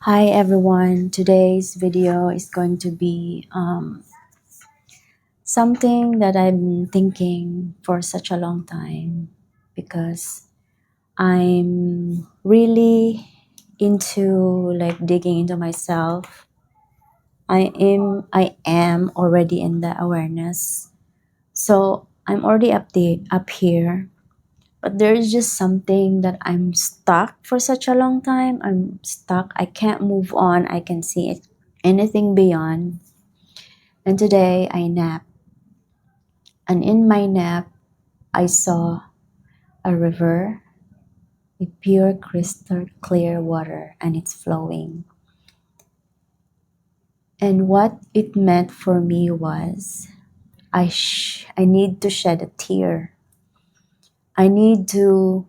Hi everyone, today's video is going to be something that I've been thinking for such a long time because I'm really into like digging into myself. I am already in the awareness. So I'm already up here, but there is just something that I'm stuck for such a long time. I'm stuck. I can't move on. I can see it anything beyond. And today I napped, and in my nap, I saw a river with pure crystal clear water and it's flowing. And what it meant for me was I need to shed a tear. I need to,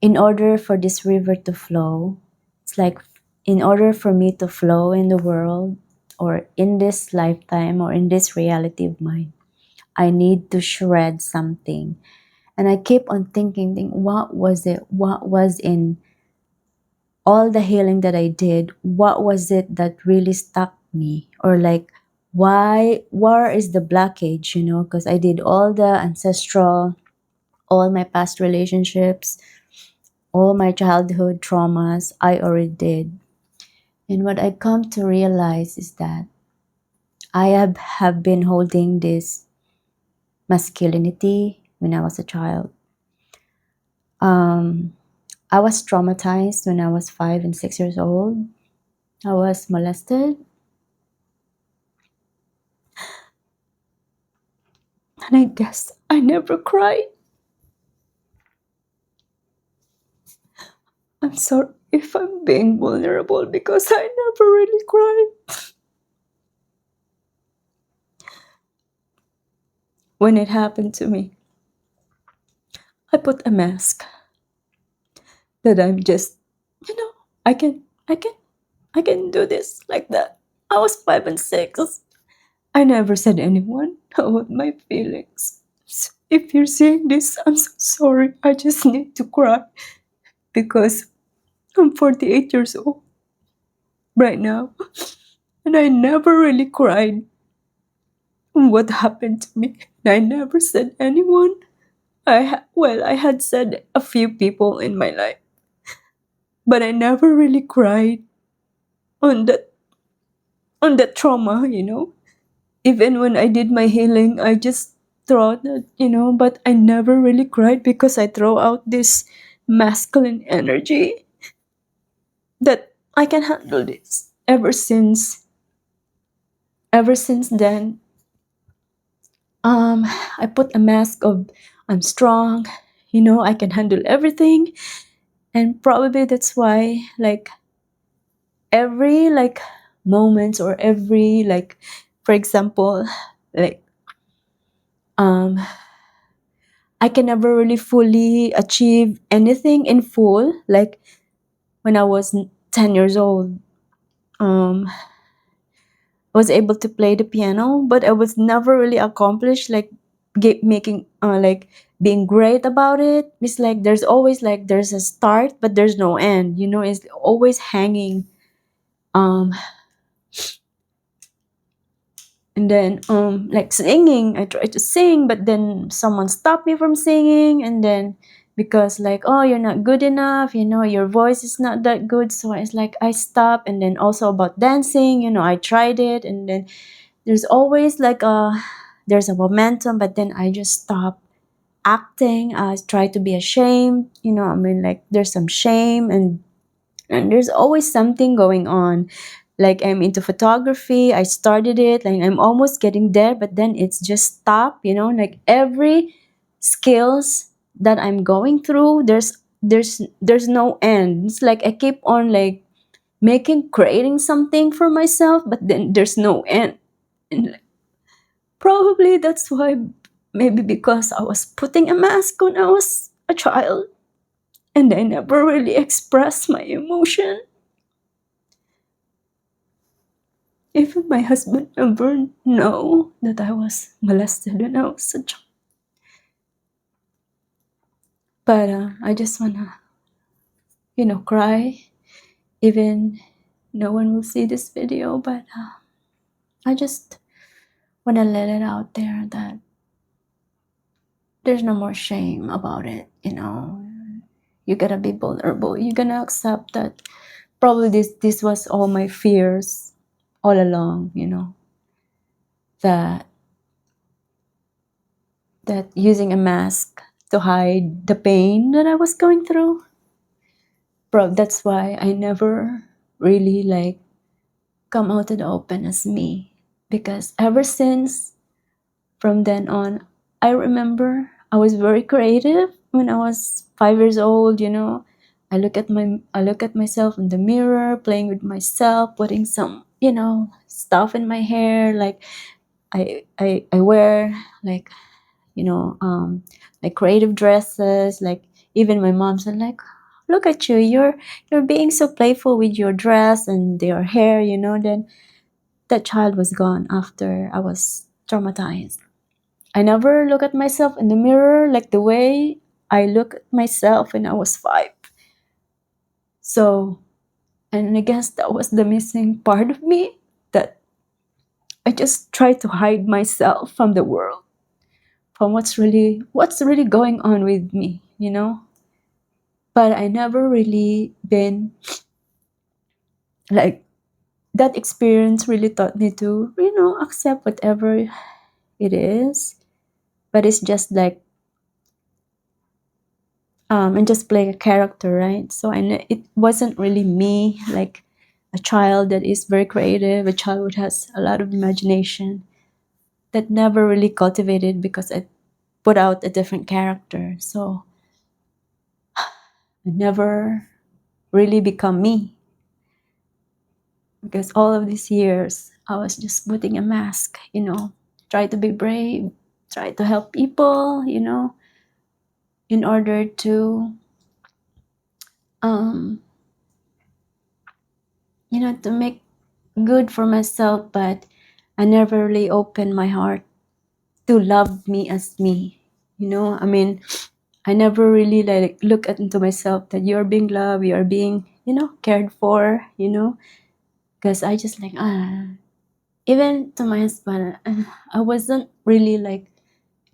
in order for this river to flow, it's like in order for me to flow in the world or in this lifetime or in this reality of mine, I need to shred something. And I keep on thinking, what was it? What was in all the healing that I did? What was it that really stuck me? Or like, where is the blockage, Because I did all the ancestral, all my past relationships, all my childhood traumas, I already did. And what I come to realize is that I have been holding this masculinity when I was a child. Um, I was traumatized when I was 5 and 6 years old. I was molested, and I guess I never cried. I'm sorry if I'm being vulnerable because I never really cried. When it happened to me, I put a mask that I'm just, you know, I can, I can, I can do this like that. I was 5 and 6. I never said anyone about my feelings. So if you're seeing this, I'm so sorry. I just need to cry because I'm 48 years old right now, and I never really cried on what happened to me. And I never said anyone. I had said a few people in my life, but I never really cried on that trauma. Even when I did my healing, I just throw that. But I never really cried because I throw out this masculine energy that I can handle this. Ever since then, I put a mask of I'm strong, I can handle everything. And probably that's why like every like moments or every like, for example, like um I can never really fully achieve anything in full. Like when I was 10 years old, I was able to play the piano, but I was never really accomplished like making like being great about it. It's like there's a start but there's no end. It's always hanging. Um, and then like singing, I tried to sing, but then someone stopped me from singing, and then because like, oh, you're not good enough, your voice is not that good, so it's like I stopped. And then also about dancing, I tried it, and then there's always like there's a momentum, but then I just stop acting. I try to be ashamed, I mean, like there's some shame, and there's always something going on. Like I'm into photography, I started it, like I'm almost getting there, but then it's just stop, like every skills that I'm going through, there's no end. It's like I keep on like creating something for myself, but then there's no end. And probably that's why, maybe because I was putting a mask when I was a child and I never really expressed my emotion. Even my husband never know that I was molested when I was a child. But I just wanna, cry. Even no one will see this video, but I just want to let it out there that there's no more shame about it, you know. You gotta be vulnerable. You're gonna accept that probably this was all my fears all along, you know. That using a mask to hide the pain that I was going through. That's why I never really like come out in the open as me. Because ever since from then on, I remember I was very creative when I was 5 years old, you know. I look at myself in the mirror, playing with myself, putting some, you know, stuff in my hair. Like I wear like, you know, like creative dresses. Like even my mom said, like, look at you, you're being so playful with your dress and your hair, you know. Then that child was gone after I was traumatized. I never look at myself in the mirror like the way I look at myself when I was 5. So, and I guess that was the missing part of me, that I just try to hide myself from the world, from what's really going on with me, you know. But I never really been like, that experience really taught me to, you know, accept whatever it is. But it's just like and just playing a character, right? So it wasn't really me, like a child that is very creative, a child who has a lot of imagination, that never really cultivated because I put out a different character. So I never really become me, because all of these years I was just putting a mask, you know, try to be brave, try to help people, you know, in order to um you know, to make good for myself. But I never really opened my heart to love me as me, you know. I mean, I never really like look into myself that you're being loved, you're being, you know, cared for, you know. Because I just like even to my husband, I wasn't really like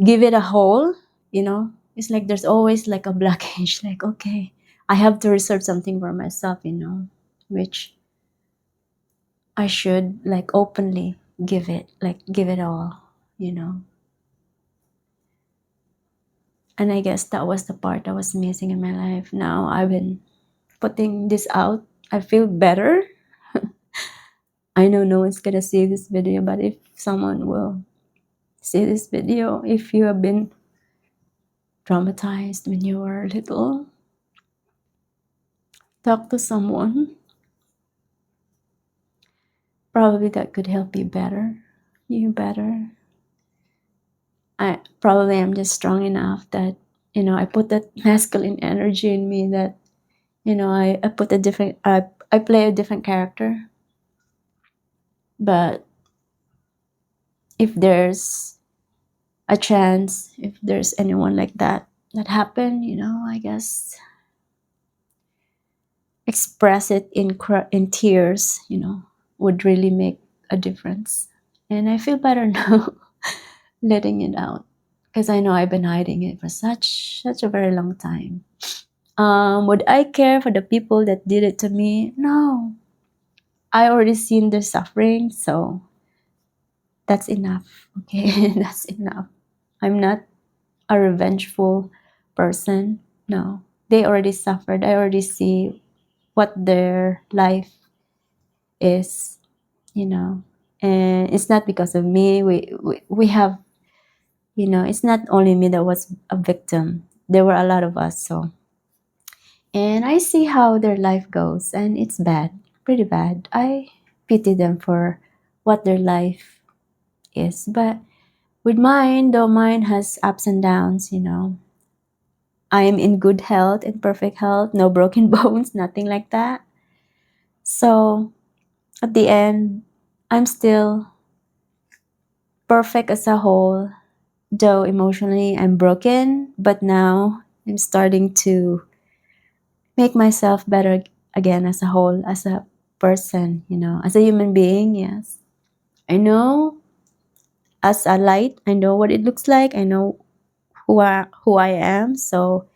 give it a whole, you know. It's like there's always like a blockage, like, okay, I have to reserve something for myself, you know, which I should like openly give it, like give it all, you know. And I guess that was the part I was missing in my life. Now I've been putting this out. I feel better. I know no one's gonna see this video, but if someone will see this video, if you have been traumatized when you were little, talk to someone. Probably that could help you better. You better. I probably am just strong enough that, you know, I put that masculine energy in me that, you know, I put a different I play a different character. But if there's a chance, if there's anyone like that happened, you know, I guess express it in tears, you know, would really make a difference. And I feel better now letting it out, because I know I've been hiding it for such a very long time. Would I care for the people that did it to me? No. I already seen their suffering, so that's enough. Okay, that's enough. I'm not a revengeful person. No. They already suffered. I already see what their life is, you know. And it's not because of me. We have, you know, it's not only me that was a victim. There were a lot of us, so. And I see how their life goes, and it's bad, pretty bad. I pity them for what their life is. But with mine, though mine has ups and downs, you know, I am in good health, in perfect health, no broken bones, nothing like that. So at the end, I'm still perfect as a whole, though emotionally I'm broken, but now I'm starting to make myself better again as a whole, as a person, you know, as a human being. Yes, I know, as a light, I know what it looks like. I know who I am. So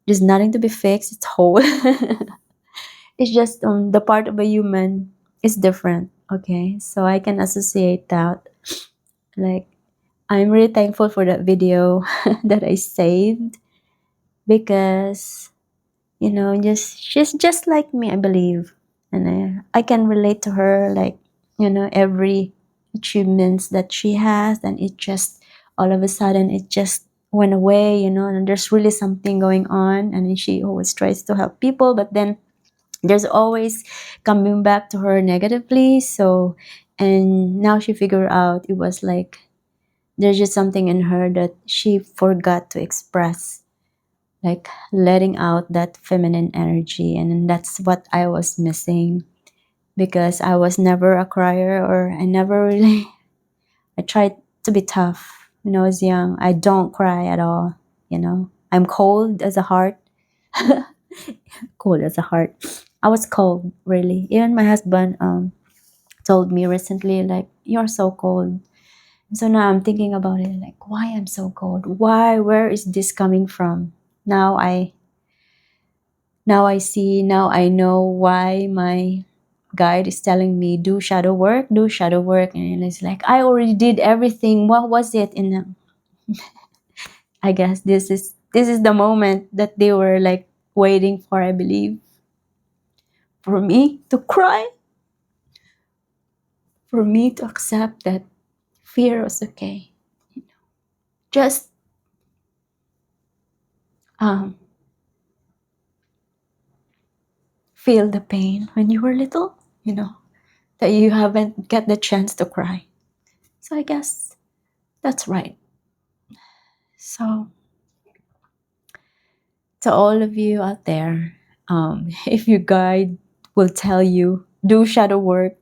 there's nothing to be fixed. It's whole. It's just the part of a human is different. Okay, so I can associate that. Like, I'm really thankful for that video that I saved, because you know, just she's just like me, I believe, and I can relate to her. Like, you know, every achievements that she has, and it just all of a sudden it just went away. You know, and there's really something going on, and then she always tries to help people, but then there's always coming back to her negatively. So, and now she figured out it was like there's just something in her that she forgot to express, like letting out that feminine energy. And then that's what I was missing, because I was never a crier, or I never really, I tried to be tough when I was young. I don't cry at all, you know. I'm cold as a heart. Cold as a heart. I was cold, really. Even my husband told me recently, like, you're so cold. So now I'm thinking about it, like, why I'm so cold? Why? Where is this coming from? Now I see, now I know why my guide is telling me do shadow work, do shadow work. And it's like, I already did everything. What was it in them? I guess this is the moment that they were like waiting for, I believe, for me to cry, for me to accept that fear was okay. Just um, feel the pain when you were little, you know, that you haven't get the chance to cry. So I guess that's right. So to all of you out there, if your guide will tell you do shadow work,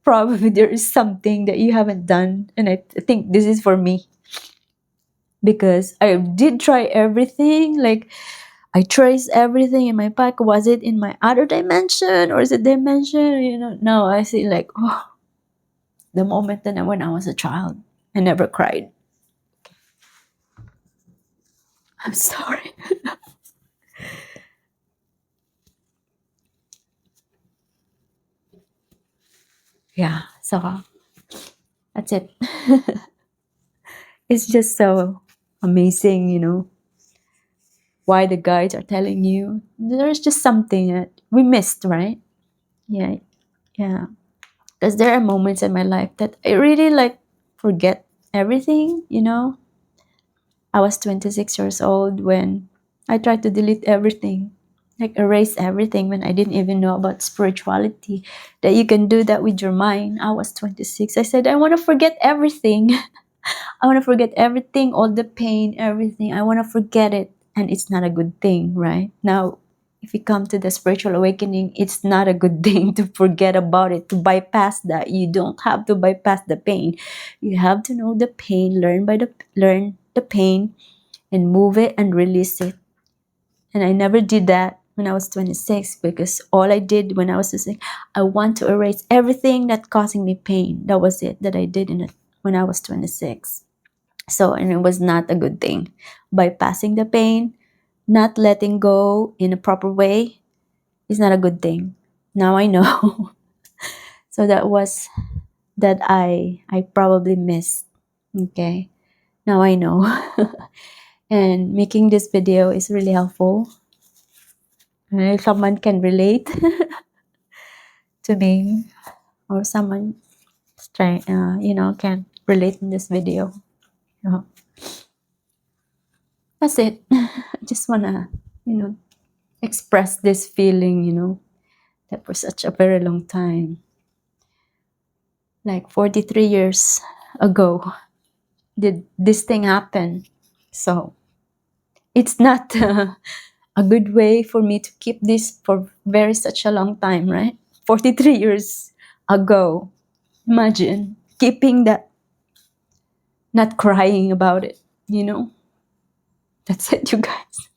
probably there is something that you haven't done, and I think this is for me, because I did try everything. Like, I traced everything in my pack. Was it in my other dimension, or is it dimension? You know, now I see like, oh, the moment that when I was a child, I never cried. I'm sorry. Yeah, so that's it. It's just so amazing, you know, why the guides are telling you there's just something that we missed, right? Yeah, yeah. Because there are moments in my life that I really like forget everything, you know. I was 26 years old when I tried to delete everything, like erase everything, when I didn't even know about spirituality, that you can do that with your mind. I was 26. I said, I want to forget everything. I want to forget everything, all the pain, everything. I want to forget it. And it's not a good thing, right? Now, if you come to the spiritual awakening, it's not a good thing to forget about it, to bypass that. You don't have to bypass the pain. You have to know the pain, learn the pain, and move it and release it. And I never did that when I was 26, because all I did when I was 26, I want to erase everything that's causing me pain. That was it that I did when I was 26. So, and it was not a good thing. Bypassing the pain, not letting go in a proper way is not a good thing. Now I know. So that was that I probably missed. Okay. Now I know. And making this video is really helpful. And if someone can relate to me, or someone trying, can relate in this video. Uh, that's it. I just wanna, express this feeling, that for such a very long time, like 43 years ago, did this thing happen. So it's not a good way for me to keep this for very such a long time, right? 43 years ago. Imagine keeping that, not crying about it, That's it, you guys.